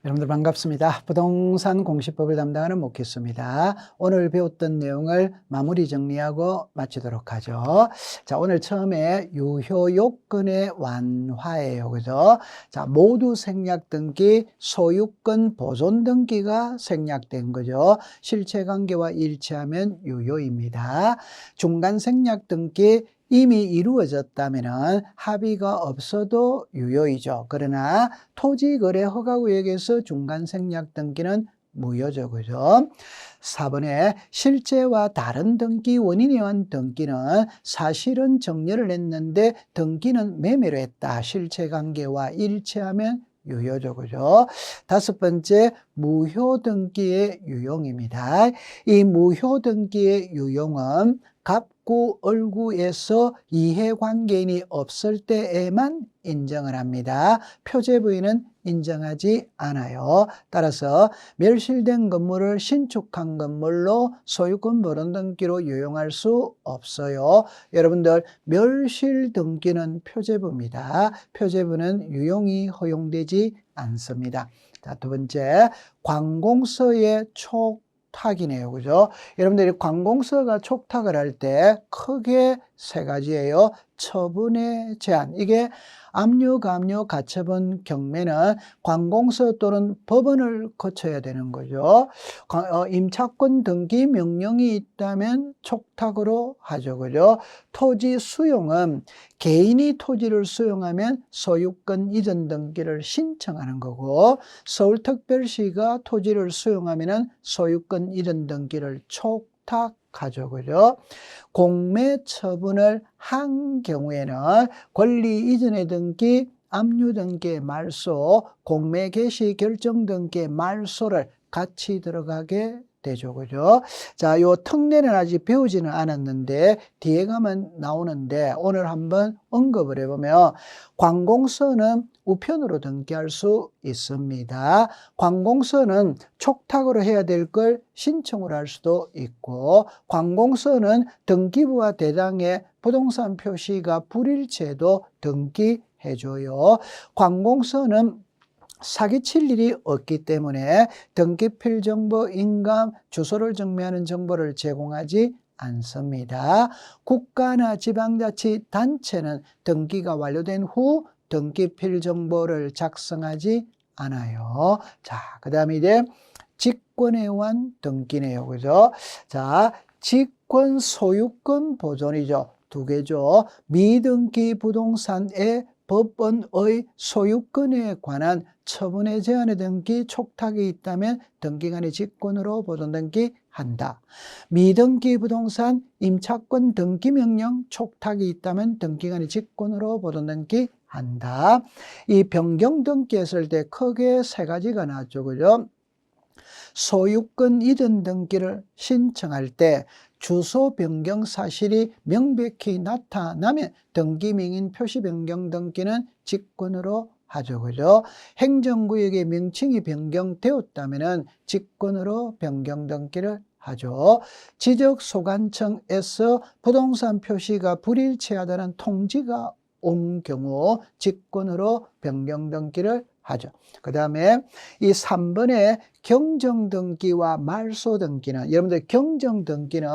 여러분들 반갑습니다. 부동산 공시법을 담당하는 목희수입니다. 오늘 배웠던 내용을 마무리 정리하고 마치도록 하죠. 자, 오늘 처음에 유효 요건의 완화예요. 그죠? 자, 모두 생략 등기, 소유권 보존 등기가 생략된 거죠. 실체 관계와 일치하면 유효입니다. 중간 생략 등기, 이미 이루어졌다면 합의가 없어도 유효이죠. 그러나 토지거래 허가구역에서 중간 생략 등기는 무효죠. 그죠? 4번에 실제와 다른 등기 원인에 의한 등기는 사실은 정려를 했는데 등기는 매매로 했다. 실체관계와 일치하면 유효죠. 그죠? 5번째, 무효 등기의 유용입니다. 이 무효 등기의 유용은 갑구, 얼구에서 이해관계인이 없을 때에만 인정을 합니다. 표제부인은 인정하지 않아요. 따라서 멸실된 건물을 신축한 건물로 소유권 보존 등기로 유용할 수 없어요. 여러분들 멸실 등기는 표제부입니다. 표제부는 유용이 허용되지 않습니다. 자, 두 번째, 관공서의 촉탁이네요. 그죠? 여러분들이 관공서가 촉탁을 할 때 크게 세 가지예요. 처분의 제한. 이게 압류, 감류, 가처분 경매는 관공서 또는 법원을 거쳐야 되는 거죠. 임차권 등기 명령이 있다면 촉탁으로 하죠. 그죠? 토지 수용은 개인이 토지를 수용하면 소유권 이전 등기를 신청하는 거고, 서울특별시가 토지를 수용하면 소유권 이전 등기를 촉탁하죠. 그죠? 공매 처분을 한 경우에는 권리 이전의 등기, 압류 등기의 말소, 공매 개시 결정 등기의 말소를 같이 들어가게 되죠. 그죠? 자, 요 특례는 아직 배우지는 않았는데 뒤에 가면 나오는데 오늘 한번 언급을 해보면 관공서는 우편으로 등기할 수 있습니다. 관공서는 촉탁으로 해야 될 걸 신청을 할 수도 있고, 관공서는 등기부와 대장의 부동산 표시가 불일치해도 등기해줘요. 관공서는 사기칠 일이 없기 때문에 등기필 정보, 인감, 주소를 정리하는 정보를 제공하지 않습니다. 국가나 지방자치단체는 등기가 완료된 후 등기필 정보를 작성하지 않아요. 자, 그 다음에 이제 직권에 의한 등기네요. 그죠? 자, 직권, 소유권 보존이죠. 두 개죠. 미등기 부동산의 법원의 소유권에 관한 처분의 제한의 등기 촉탁이 있다면 등기관의 직권으로 보존 등기한다. 미등기 부동산 임차권 등기 명령 촉탁이 있다면 등기관의 직권으로 보존 등기한다. 이 변경 등기했을 때 크게 세 가지가 나왔죠. 그죠? 소유권 이전 등기를 신청할 때 주소 변경 사실이 명백히 나타나면 등기명인 표시 변경 등기는 직권으로 하죠. 그죠? 행정구역의 명칭이 변경되었다면 직권으로 변경 등기를 하죠. 지적소관청에서 부동산 표시가 불일치하다는 통지가 온 경우 직권으로 변경 등기를 하죠. 그 다음에 이 3번의 경정등기와 말소등기는, 여러분들 경정등기는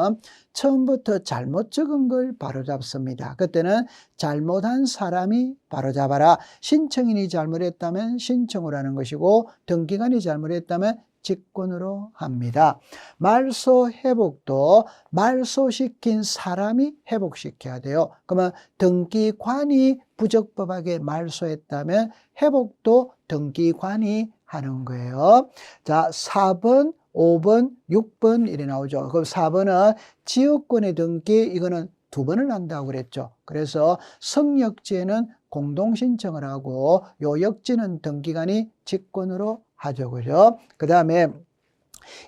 처음부터 잘못 적은 걸 바로잡습니다. 그때는 잘못한 사람이 바로잡아라. 신청인이 잘못했다면 신청을 하는 것이고 등기관이 잘못했다면 직권으로 합니다. 말소 회복도 말소시킨 사람이 회복시켜야 돼요. 그러면 등기관이 부적법하게 말소했다면 회복도 등기관이 하는 거예요. 자, 4번, 5번, 6번 이래 나오죠. 그럼 4번은 지역권의 등기, 이거는 2번을 한다고 그랬죠. 그래서 성역지에는 공동신청을 하고 요역지는 등기관이 직권으로 하죠. 그죠? 그 다음에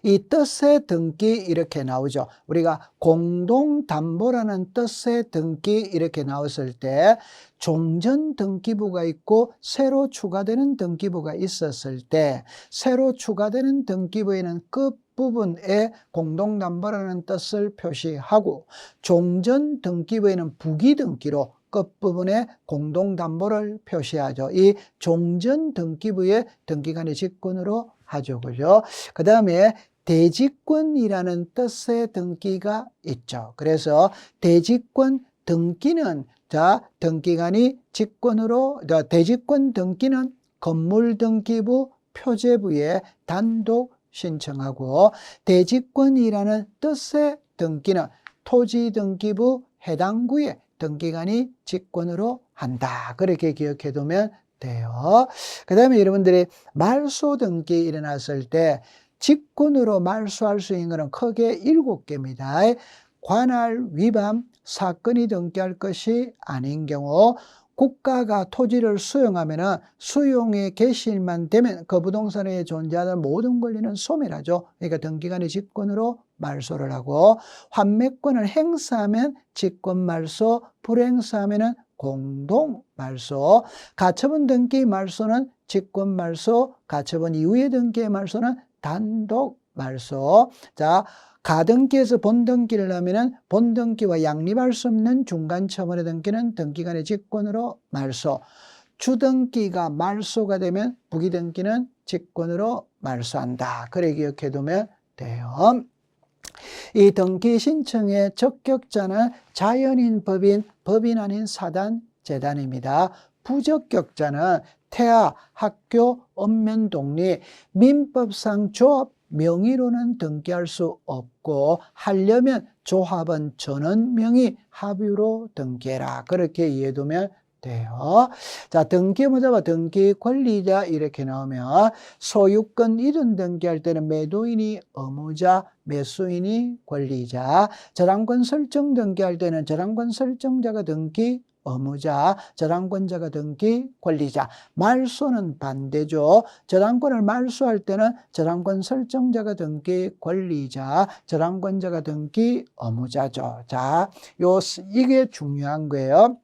이 뜻의 등기 이렇게 나오죠. 우리가 공동담보라는 뜻의 등기 이렇게 나왔을 때 종전 등기부가 있고 새로 추가되는 등기부가 있었을 때 새로 추가되는 등기부에는 끝부분에 공동담보라는 뜻을 표시하고 종전 등기부에는 부기등기로 끝부분에 공동담보를 표시하죠. 이 종전 등기부의 등기관의 직권으로 하죠. 그죠? 그 다음에 대직권이라는 뜻의 등기가 있죠. 그래서 대직권 등기는 등기관이 직권으로, 대직권 등기는 건물등기부 표제부에 단독 신청하고, 대직권이라는 뜻의 등기는 토지등기부 해당 구에 등기관이 직권으로 한다. 그렇게 기억해 두면 돼요. 그 다음에 여러분들이 말소 등기 일어났을 때 직권으로 말소할 수 있는 것은 크게 7개입니다. 관할 위반 사건이 등기할 것이 아닌 경우, 국가가 토지를 수용하면 수용의 개시일만 되면 그 부동산에 존재하는 모든 권리는 소멸하죠. 그러니까 등기관의 직권으로 말소를 하고, 환매권을 행사하면 직권 말소, 불행사하면 공동 말소, 가처분 등기 말소는 직권 말소, 가처분 이후의 등기의 말소는 단독 말소. 자, 가등기에서 본등기를 하면은 본등기와 양립할 수 없는 중간 처분의 등기는 등기관의 직권으로 말소. 주등기가 말소가 되면 부기등기는 직권으로 말소한다. 그래 기억해 두면 돼요. 이 등기 신청의 적격자는 자연인, 법인 아닌 사단, 재단입니다. 부적격자는 태아, 학교, 읍면, 독립, 민법상 조합 명의로는 등기할 수 없고, 하려면 조합원 전원 명의 합의로 등기해라. 그렇게 이해해두면 돼요. 자, 등기 의무자와 등기 권리자 이렇게 나오면, 소유권 이전 등기할 때는 매도인이 의무자, 매수인이 권리자, 저당권 설정 등기할 때는 저당권 설정자가 등기 의무자, 저당권자가 등기 권리자. 말소는 반대죠. 저당권을 말소할 때는 저당권 설정자가 등기 권리자, 저당권자가 등기 의무자죠. 자, 이게 중요한 거예요.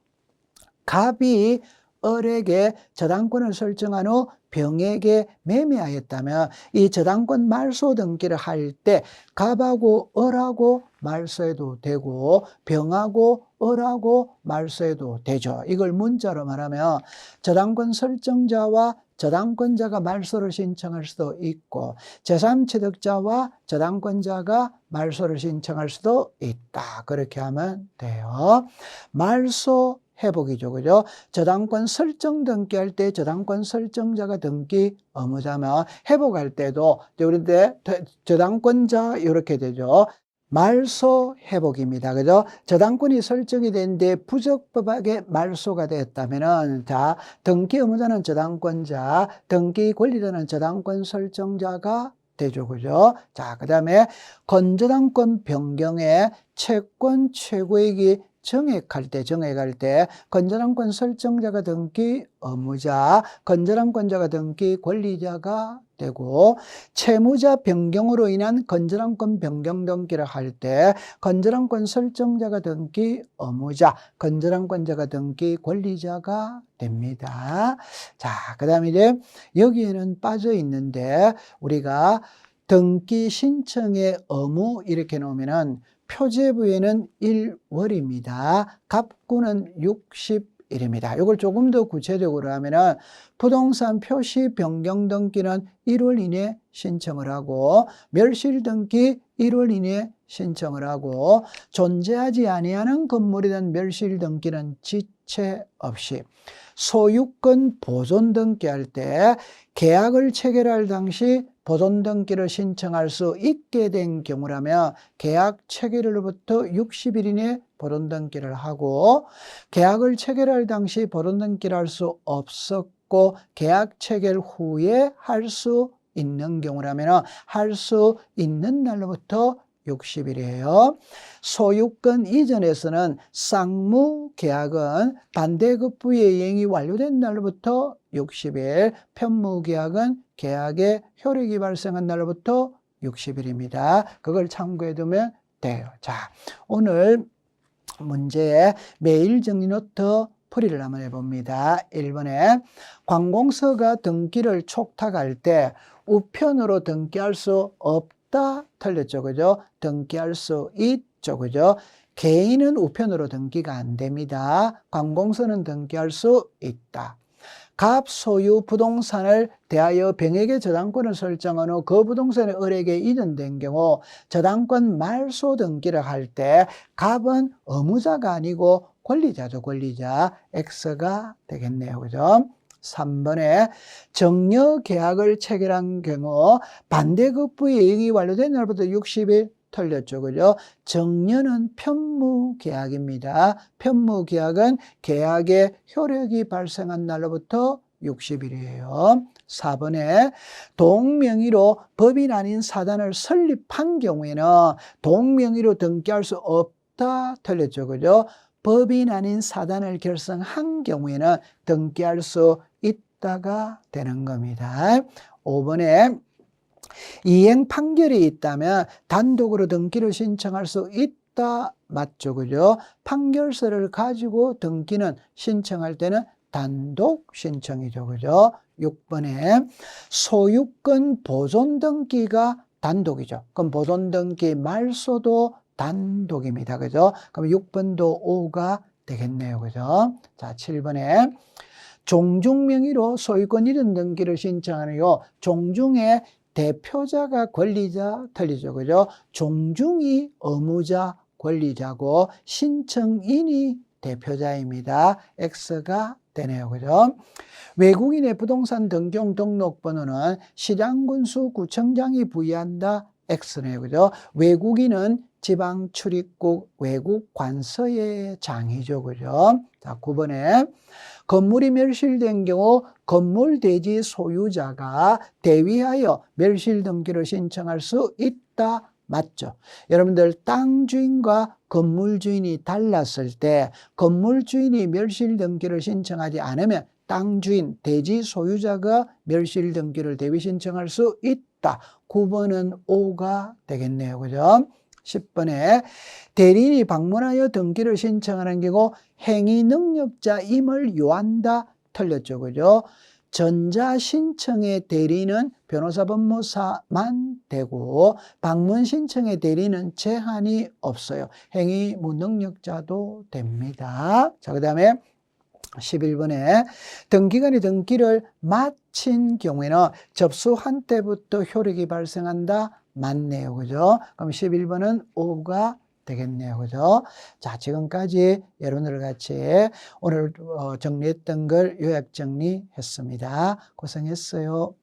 갑이 을에게 저당권을 설정한 후 병에게 매매하였다면 이 저당권 말소 등기를 할 때 갑하고 을하고 말소해도 되고 병하고 을하고 말소해도 되죠. 이걸 문자로 말하면 저당권 설정자와 저당권자가 말소를 신청할 수도 있고, 제3취득자와 저당권자가 말소를 신청할 수도 있다. 그렇게 하면 돼요. 말소 회복이죠. 그죠? 저당권 설정 등기할 때 저당권 설정자가 등기 의무자면 회복할 때도 우리한테 저당권자 이렇게 되죠. 말소 회복입니다. 그죠? 저당권이 설정이 됐는데 부적법하게 말소가 됐다면은, 자, 등기 의무자는 저당권자, 등기 권리자는 저당권 설정자가 되죠. 그죠? 자, 그 다음에 건저당권 변경에 채권 최고액이 정액할 때 건저당권 설정자가 등기 의무자, 건저당권자가 등기 권리자가 되고, 채무자 변경으로 인한 건저당권 변경 등기를 할 때 건저당권 설정자가 등기 의무자, 건저당권자가 등기 권리자가 됩니다. 자, 그 다음에 이제 여기에는 빠져 있는데, 우리가 등기 신청의 의무 이렇게 놓으면은 표제부에는 1월입니다. 갑구는 60일입니다. 이걸 조금 더 구체적으로 하면은 부동산 표시 변경 등기는 1월 이내 신청을 하고, 멸실 등기 1월 이내 신청을 하고, 존재하지 아니하는 건물이든 멸실 등기는 지체 없이, 소유권 보존 등기할 때 계약을 체결할 당시 보존 등기를 신청할 수 있게 된 경우라면 계약 체결일로부터 60일 이내 보존 등기를 하고, 계약을 체결할 당시 보존 등기를 할 수 없었고 계약 체결 후에 할 수 있는 경우라면 할 수 있는 날로부터 60일이에요. 소유권 이전에서는 쌍무 계약은 반대급부의 이행이 완료된 날로부터 60일, 편무 계약은 계약의 효력이 발생한 날로부터 60일입니다. 그걸 참고해 두면 돼요. 자, 오늘 문제의 매일 정리 노트 풀이를 한번 해봅니다. 1번에 관공서가 등기를 촉탁할 때 우편으로 등기할 수 없다 틀렸죠. 그죠? 등기할 수 있죠. 그죠? 개인은 우편으로 등기가 안 됩니다. 관공서는 등기할 수 있다. 갑 소유 부동산을 대하여 병에게 저당권을 설정한 후 그 부동산이 을에게 이전된 경우 저당권 말소 등기를 할 때 갑은 의무자가 아니고 권리자죠. 권리자. X가 되겠네요. 그죠? 3번에 정려 계약을 체결한 경우 반대급부의 이행이 완료된 날부터 60일 틀렸죠. 그죠? 정려는 편무계약입니다. 편무계약은 계약의 효력이 발생한 날로부터 60일이에요. 4번에 동명의로 법인 아닌 사단을 설립한 경우에는 동명의로 등기할 수 없다. 틀렸죠. 그죠? 법인 아닌 사단을 결성한 경우에는 등기할 수 있다가 되는 겁니다. 5번에 이행 판결이 있다면 단독으로 등기를 신청할 수 있다. 맞죠? 그죠? 판결서를 가지고 등기는 신청할 때는 단독 신청이죠. 그죠? 6번에 소유권 보존 등기가 단독이죠. 그럼 보존 등기 말소도 단독입니다. 그죠? 그럼 6번도 5가 되겠네요. 그죠? 자, 7번에 종중 명의로 소유권 이전 등기를 신청하는 요 종중의 대표자가 권리자 틀리죠. 그죠? 종중이 의무자 권리자고 신청인이 대표자입니다. X가 되네요. 그죠? 외국인의 부동산 등경 등록번호는 시장군수 구청장이 부여한다. X네요. 그죠? 외국인은 지방 출입국 외국 관서의 장이죠. 그죠? 자, 9번에 건물이 멸실된 경우 건물 대지 소유자가 대위하여 멸실 등기를 신청할 수 있다. 맞죠? 여러분들 땅 주인과 건물 주인이 달랐을 때 건물 주인이 멸실 등기를 신청하지 않으면 땅 주인, 대지 소유자가 멸실 등기를 대위 신청할 수 있다. 9번은 5가 되겠네요. 그죠? 10번에 대리인이 방문하여 등기를 신청하는 경우 행위 능력자임을 요한다. 틀렸죠. 그죠? 전자 신청의 대리는 변호사 법무사만 되고 방문 신청의 대리는 제한이 없어요. 행위 무능력자도 됩니다. 자, 그다음에 11번에 등기관이 등기를 마친 경우에는 접수한 때부터 효력이 발생한다. 맞네요. 그죠? 그럼 11번은 5가 되겠네요. 그죠? 자, 지금까지 여러분들 같이 오늘 정리했던 걸 요약 정리했습니다. 고생했어요.